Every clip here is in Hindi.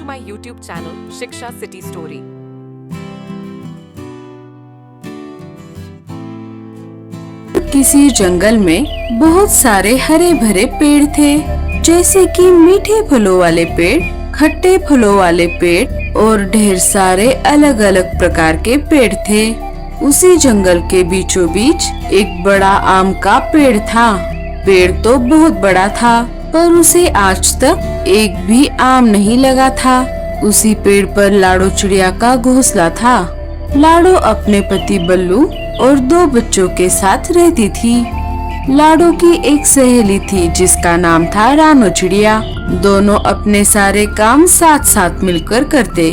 to my YouTube channel Shiksha City Story. किसी जंगल में बहुत सारे हरे भरे पेड़ थे, जैसे कि मीठे फलों वाले पेड़, खट्टे फलों वाले पेड़ और ढेर सारे अलग अलग प्रकार के पेड़ थे। उसी जंगल के बीचों बीच एक बड़ा आम का पेड़ था। पेड़ तो बहुत बड़ा था, पर उसे आज तक एक भी आम नहीं लगा था। उसी पेड़ पर लाडो चिड़िया का घोंसला था। लाडो अपने पति बल्लू और 2 बच्चों के साथ रहती थी। लाडो की एक सहेली थी जिसका नाम था रानो चिड़िया। दोनों अपने सारे काम साथ साथ मिलकर करते।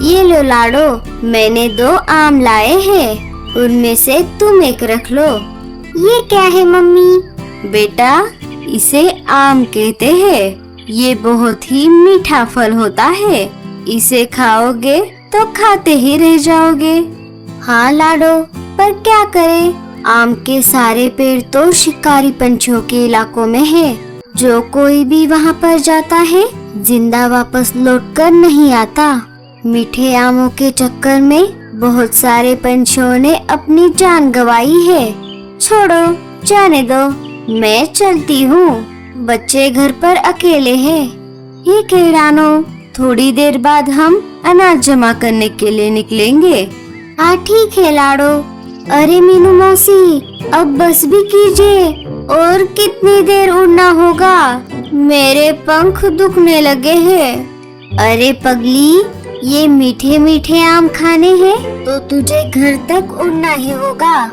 ये लो लाडो, मैंने 2 आम लाए हैं, उनमें से तुम एक रख लो। ये क्या है मम्मी? बेटा, इसे आम कहते हैं। ये बहुत ही मीठा फल होता है। इसे खाओगे तो खाते ही रह जाओगे। हाँ लाडो, पर क्या करें? आम के सारे पेड़ तो शिकारी पंछियों के इलाकों में है। जो कोई भी वहाँ पर जाता है, जिंदा वापस लौटकर नहीं आता। मीठे आमों के चक्कर में बहुत सारे पंछियों ने अपनी जान गंवाई है। छोड़ो, जाने दो, मैं चलती हूँ। बच्चे घर पर अकेले हैं। ठीक है रानो, थोड़ी देर बाद हम अनाज जमा करने के लिए निकलेंगे। हाँ ठीक है लाडो। अरे मीनू मौसी, अब बस भी कीजिए, और कितनी देर उड़ना होगा? मेरे पंख दुखने लगे हैं। अरे पगली, ये मीठे मीठे आम खाने हैं तो तुझे घर तक उड़ना ही होगा।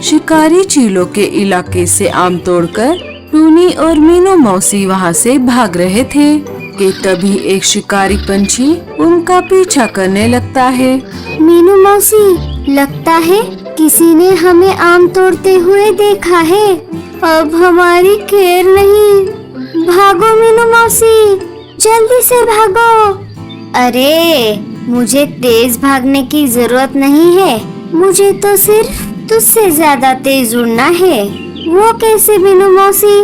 शिकारी चीलों के इलाके से आम तोड़कर टूनी और मीनू मौसी वहाँ से भाग रहे थे कि तभी एक शिकारी पंछी उनका पीछा करने लगता है। मीनू मौसी, लगता है किसी ने हमें आम तोड़ते हुए देखा है। अब हमारी खैर नहीं। भागो मीनू मौसी, जल्दी से भागो। अरे, मुझे तेज भागने की जरूरत नहीं है। मुझे तो सिर्फ तुझसे ज्यादा तेज उड़ना है। वो कैसे मीनू मौसी?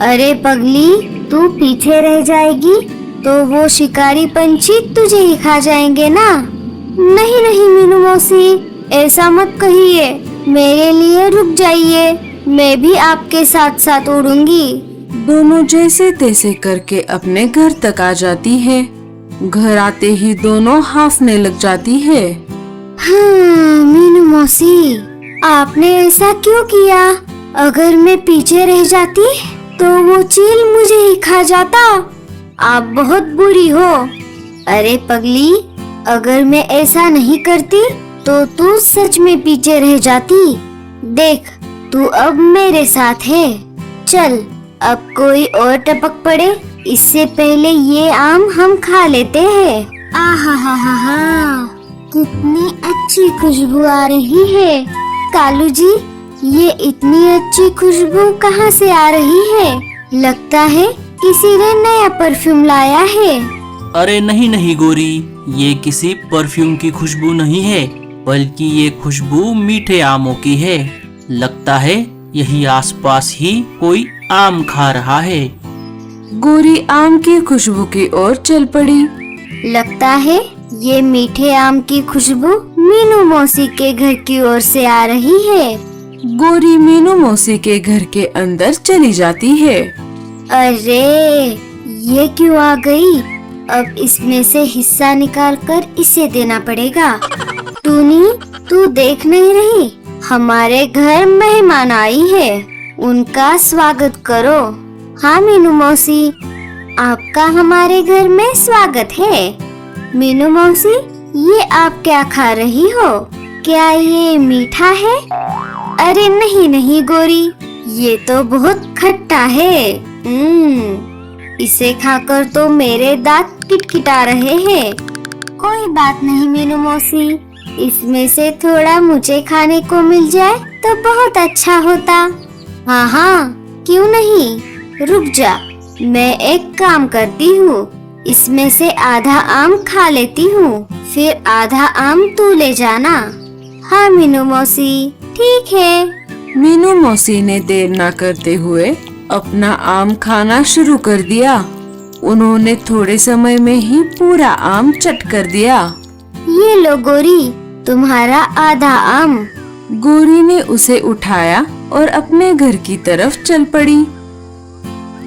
अरे पगली, तू पीछे रह जाएगी तो वो शिकारी पंछी तुझे ही खा जाएंगे ना। नहीं नहीं मीनू मौसी, ऐसा मत कहिए। मेरे लिए रुक जाइए, मैं भी आपके साथ साथ उड़ूंगी। दोनों जैसे तैसे करके अपने घर तक आ जाती है। घर आते ही दोनों हांफने लग जाती है। हाँ मीनू मौसी, आपने ऐसा क्यों किया? अगर मैं पीछे रह जाती तो वो चील मुझे ही खा जाता। आप बहुत बुरी हो। अरे पगली, अगर मैं ऐसा नहीं करती तो तू सच में पीछे रह जाती। देख, तू अब मेरे साथ है। चल, अब कोई और टपक पड़े, इससे पहले ये आम हम खा लेते हैं। आहा हा हा हा, कितनी अच्छी खुशबू आ रही है। कालू जी, ये इतनी अच्छी खुशबू कहाँ से आ रही है? लगता है किसी ने नया परफ्यूम लाया है। अरे नहीं नहीं गोरी, ये किसी परफ्यूम की खुशबू नहीं है, बल्कि ये खुशबू मीठे आमों की है। लगता है यही आसपास ही कोई आम खा रहा है। गोरी आम की खुशबू की ओर चल पड़ी। लगता है ये मीठे आम की खुशबू मीनू मौसी के घर की ओर से आ रही है। गोरी मीनू मौसी के घर के अंदर चली जाती है। अरे, ये क्यों आ गई? अब इसमें से हिस्सा निकालकर इसे देना पड़ेगा। टूनी, तू देख नहीं रही? हमारे घर मेहमान आई है, उनका स्वागत करो। हाँ मीनू मौसी, आपका हमारे घर में स्वागत है। मीनू मौसी, ये आप क्या खा रही हो? क्या ये मीठा है? अरे नहीं नहीं गोरी, ये तो बहुत खट्टा है। इसे खाकर तो मेरे दांत किटकिटा रहे हैं। कोई बात नहीं मीनू मौसी, इसमें से थोड़ा मुझे खाने को मिल जाए तो बहुत अच्छा होता। हाँ हाँ, क्यों नहीं, रुक जा, मैं एक काम करती हूँ। इसमें से आधा आम खा लेती हूँ, फिर आधा आम तू ले जाना। हाँ मीनू मौसी, ठीक है। मीनू मौसी ने देर न करते हुए अपना आम खाना शुरू कर दिया। उन्होंने थोड़े समय में ही पूरा आम चट कर दिया। ये लो गोरी, तुम्हारा आधा आम। गोरी ने उसे उठाया और अपने घर की तरफ चल पड़ी।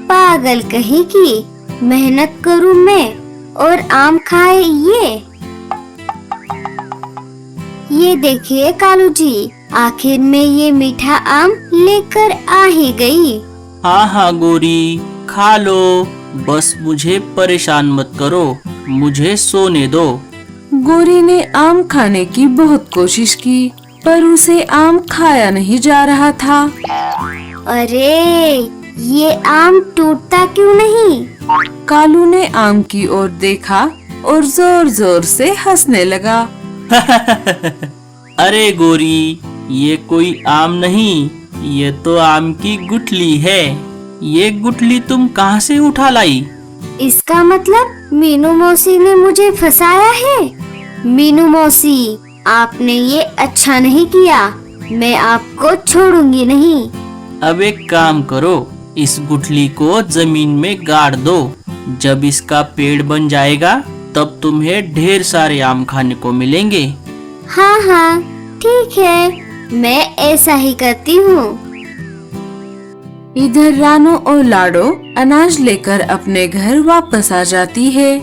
पागल कहीं की, मेहनत करूं मैं और आम खाए ये देखिए कालू जी, आखिर में ये मीठा आम लेकर आ ही गई। हाँ हाँ गोरी, खा लो, बस मुझे परेशान मत करो, मुझे सोने दो। गोरी ने आम खाने की बहुत कोशिश की, पर उसे आम खाया नहीं जा रहा था। अरे ये आम टूटता क्यों नहीं? कालू ने आम की ओर देखा और जोर जोर से हंसने लगा। अरे गोरी, ये कोई आम नहीं, ये तो आम की गुठली है। ये गुठली तुम कहाँ से उठा लाई? इसका मतलब मीनू मौसी ने मुझे फंसाया है। मीनू मौसी, आपने ये अच्छा नहीं किया, मैं आपको छोड़ूंगी नहीं। अब एक काम करो, इस गुठली को जमीन में गाड़ दो। जब इसका पेड़ बन जाएगा तब तुम्हें ढेर सारे आम खाने को मिलेंगे। हाँ हाँ ठीक है, मैं ऐसा ही करती हूँ। इधर रानो और लाडो अनाज लेकर अपने घर वापस आ जाती है।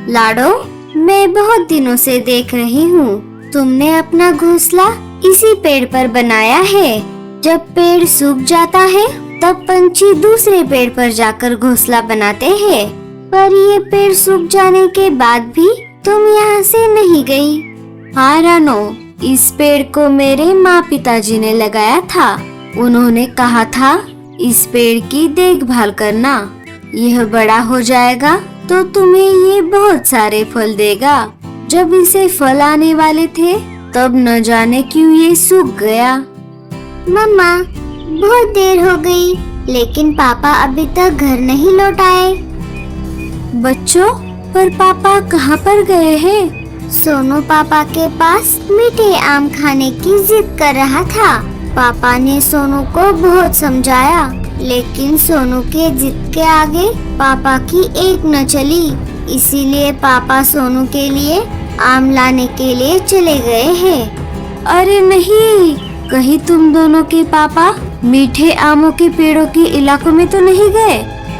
लाडो, मैं बहुत दिनों से देख रही हूँ, तुमने अपना घोंसला इसी पेड़ पर बनाया है। जब पेड़ सूख जाता है तब पंछी दूसरे पेड़ पर जाकर घोंसला बनाते हैं, पर ये पेड़ सूख जाने के बाद भी तुम यहाँ से नहीं गई। हाँ रानो, इस पेड़ को मेरे माँ पिताजी ने लगाया था। उन्होंने कहा था इस पेड़ की देखभाल करना, यह बड़ा हो जाएगा तो तुम्हें ये बहुत सारे फल देगा। जब इसे फल आने वाले थे तब न जाने क्यों ये सूख गया। मम्मा, बहुत देर हो गई, लेकिन पापा अभी तक घर नहीं लौट आए। बच्चों, पर पापा कहाँ पर गए हैं? सोनू पापा के पास मीठे आम खाने की जिद कर रहा था। पापा ने सोनू को बहुत समझाया, लेकिन सोनू के जिद के आगे पापा की एक न चली। इसीलिए पापा सोनू के लिए आम लाने के लिए चले गए हैं। अरे नहीं, कहीं तुम दोनों के पापा मीठे आमों के पेड़ों के इलाकों में तो नहीं गए?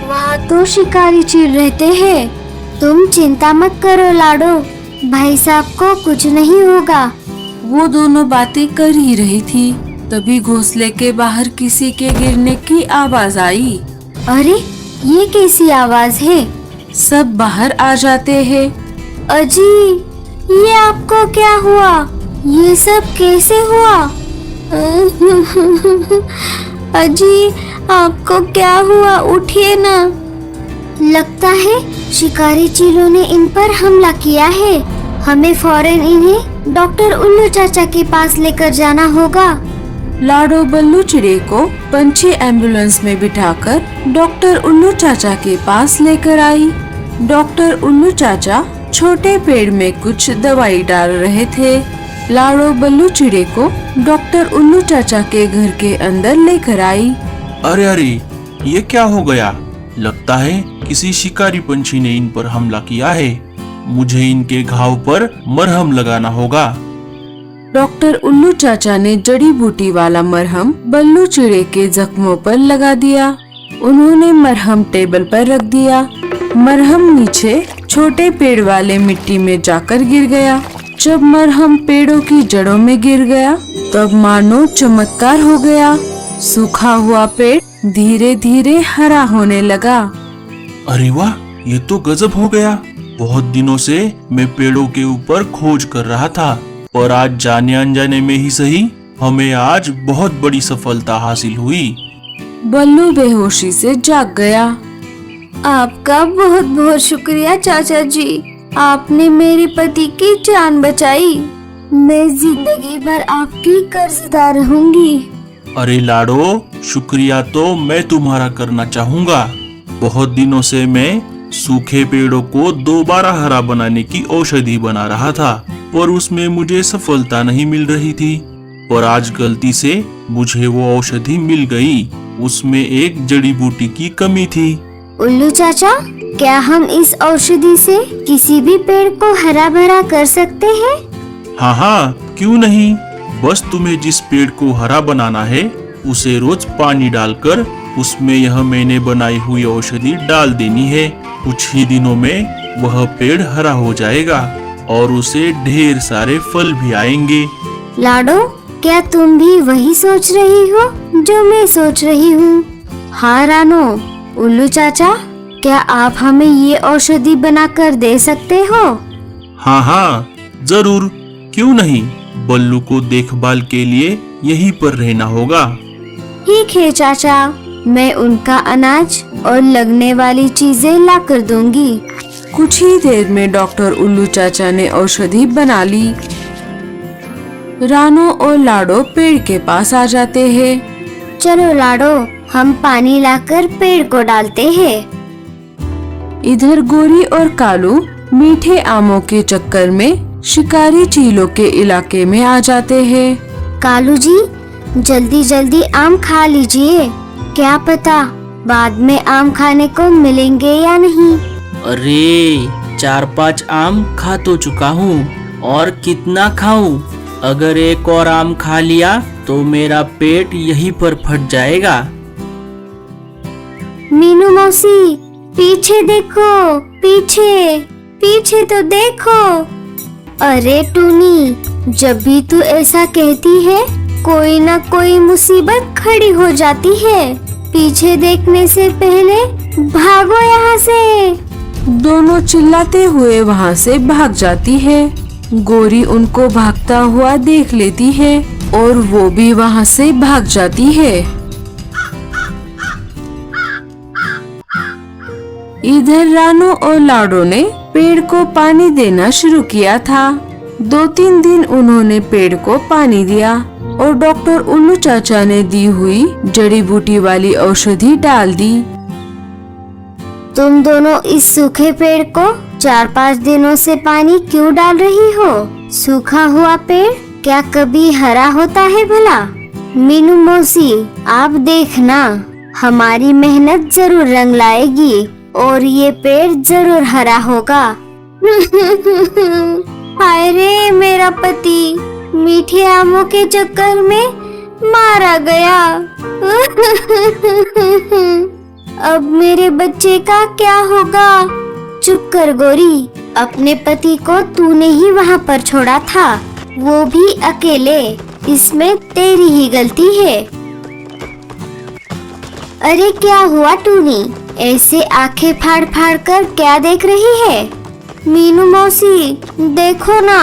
वहाँ तो शिकारी चील रहते हैं। तुम चिंता मत करो लाडो, भाई साहब को कुछ नहीं होगा। वो दोनों बातें कर ही रही थी, तभी घोंसले के बाहर किसी के गिरने की आवाज आई। अरे ये कैसी आवाज है? सब बाहर आ जाते हैं। अजी, ये आपको क्या हुआ? ये सब कैसे हुआ? अजी, आपको क्या हुआ? उठिए ना। लगता है शिकारी चीलों ने इन पर हमला किया है। हमें फौरन इन्हें डॉक्टर उल्लू चाचा के पास लेकर जाना होगा। लाडो बल्लू चिड़े को पंछी एम्बुलेंस में बिठाकर डॉक्टर उल्लू चाचा के पास लेकर आई। डॉक्टर उल्लू चाचा छोटे पेड़ में कुछ दवाई डाल रहे थे। लाडो बल्लू चिड़े को डॉक्टर उल्लू चाचा के घर के अंदर लेकर आई। अरे अरे, ये क्या हो गया? लगता है किसी शिकारी पंछी ने इन पर हमला किया है। मुझे इनके घाव पर मरहम लगाना होगा। डॉक्टर उल्लू चाचा ने जड़ी बूटी वाला मरहम बल्लू चिड़े के जख्मों पर लगा दिया। उन्होंने मरहम टेबल पर रख दिया। मरहम नीचे छोटे पेड़ वाले मिट्टी में जाकर गिर गया। जब मरहम पेड़ों की जड़ों में गिर गया तब मानो चमत्कार हो गया। सूखा हुआ पेड़ धीरे धीरे हरा होने लगा। अरे वाह, ये तो गजब हो गया। बहुत दिनों से मैं पेड़ों के ऊपर खोज कर रहा था, और आज जाने अनजाने में ही सही, हमें आज बहुत बड़ी सफलता हासिल हुई। बल्लू बेहोशी से जाग गया। आपका बहुत बहुत शुक्रिया चाचा जी, आपने मेरे पति की जान बचाई। मैं जिंदगी भर आपकी कर्जदार रहूंगी। अरे लाडो, शुक्रिया तो मैं तुम्हारा करना चाहूँगा। बहुत दिनों से मैं सूखे पेड़ों को दोबारा हरा बनाने की औषधि बना रहा था, पर उसमें मुझे सफलता नहीं मिल रही थी। पर आज गलती से मुझे वो औषधि मिल गई। उसमें एक जड़ी बूटी की कमी थी। उल्लू चाचा, क्या हम इस औषधि से किसी भी पेड़ को हरा भरा कर सकते हैं? हाँ हाँ, क्यों नहीं। बस तुम्हें जिस पेड़ को हरा बनाना है उसे रोज पानी डालकर उसमें यह मैंने बनाई हुई औषधि डाल देनी है। कुछ ही दिनों में वह पेड़ हरा हो जाएगा और उसे ढेर सारे फल भी आएंगे। लाडो, क्या तुम भी वही सोच रही हो जो मैं सोच रही हूँ? हाँ रानो, उल्लू चाचा, क्या आप हमें ये औषधि बनाकर दे सकते हो? हाँ हाँ, जरूर, क्यों नहीं। बल्लू को देखभाल के लिए यहीं पर रहना होगा। ठीक है चाचा, मैं उनका अनाज और लगने वाली चीजें ला कर दूंगी। कुछ ही देर में डॉक्टर उल्लू चाचा ने औषधि बना ली। रानो और लाडो पेड़ के पास आ जाते हैं। चलो लाडो, हम पानी लाकर पेड़ को डालते हैं। इधर गोरी और कालू मीठे आमों के चक्कर में शिकारी चीलों के इलाके में आ जाते हैं। कालू जी, जल्दी जल्दी आम खा लीजिए, क्या पता बाद में आम खाने को मिलेंगे या नहीं। अरे 4-5 आम खा तो चुका हूँ, और कितना खाऊं? अगर एक और आम खा लिया तो मेरा पेट यहीं पर फट जाएगा। मीनू मौसी, पीछे देखो, पीछे पीछे तो देखो। अरे टूनी, जब भी तू ऐसा कहती है कोई ना कोई मुसीबत खड़ी हो जाती है। पीछे देखने से पहले भागो यहाँ से। दोनों चिल्लाते हुए वहाँ से भाग जाती है। गोरी उनको भागता हुआ देख लेती है और वो भी वहाँ से भाग जाती है। इधर रानो और लाडो ने पेड़ को पानी देना शुरू किया था। 2-3 दिन उन्होंने पेड़ को पानी दिया और डॉक्टर उल्लू चाचा ने दी हुई जड़ी बूटी वाली औषधि डाल दी। तुम दोनों इस सूखे पेड़ को 4-5 दिनों से पानी क्यों डाल रही हो? सूखा हुआ पेड़ क्या कभी हरा होता है भला? मीनू मौसी, आप देखना, हमारी मेहनत जरूर रंग लाएगी और ये पेड़ जरूर हरा होगा। हाय रे, मेरा पति मीठे आमों के चक्कर में मारा गया। अब मेरे बच्चे का क्या होगा? चुप कर गोरी, अपने पति को तूने ही वहाँ पर छोड़ा था, वो भी अकेले। इसमें तेरी ही गलती है। अरे क्या हुआ टूनी, ऐसे आंखें फाड़ फाड़ कर क्या देख रही है? मीनू मौसी, देखो ना,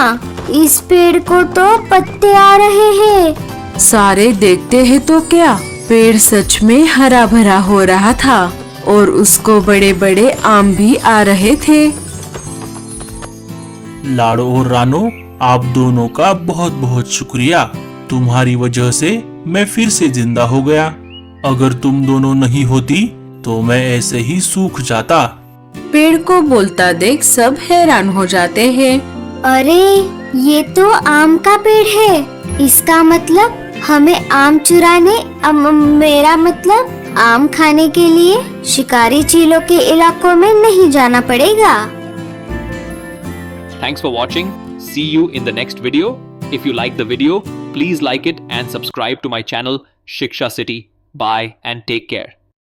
इस पेड़ को तो पत्ते आ रहे हैं। सारे देखते हैं तो क्या, पेड़ सच में हरा भरा हो रहा था और उसको बड़े बड़े आम भी आ रहे थे। लाडो और रानो, आप दोनों का बहुत बहुत शुक्रिया। तुम्हारी वजह से मैं फिर से जिंदा हो गया। अगर तुम दोनों नहीं होती तो मैं ऐसे ही सूख जाता। पेड़ को बोलता देख सब हैरान हो जाते हैं। अरे ये तो आम का पेड़ है, इसका मतलब हमें आम चुराने, मेरा मतलब आम खाने के लिए शिकारी चीलों के इलाकों में नहीं जाना पड़ेगा। Thanks for watching. See you in the next video. If you like the video, please like it and subscribe to my channel Shiksha City. Bye and take care.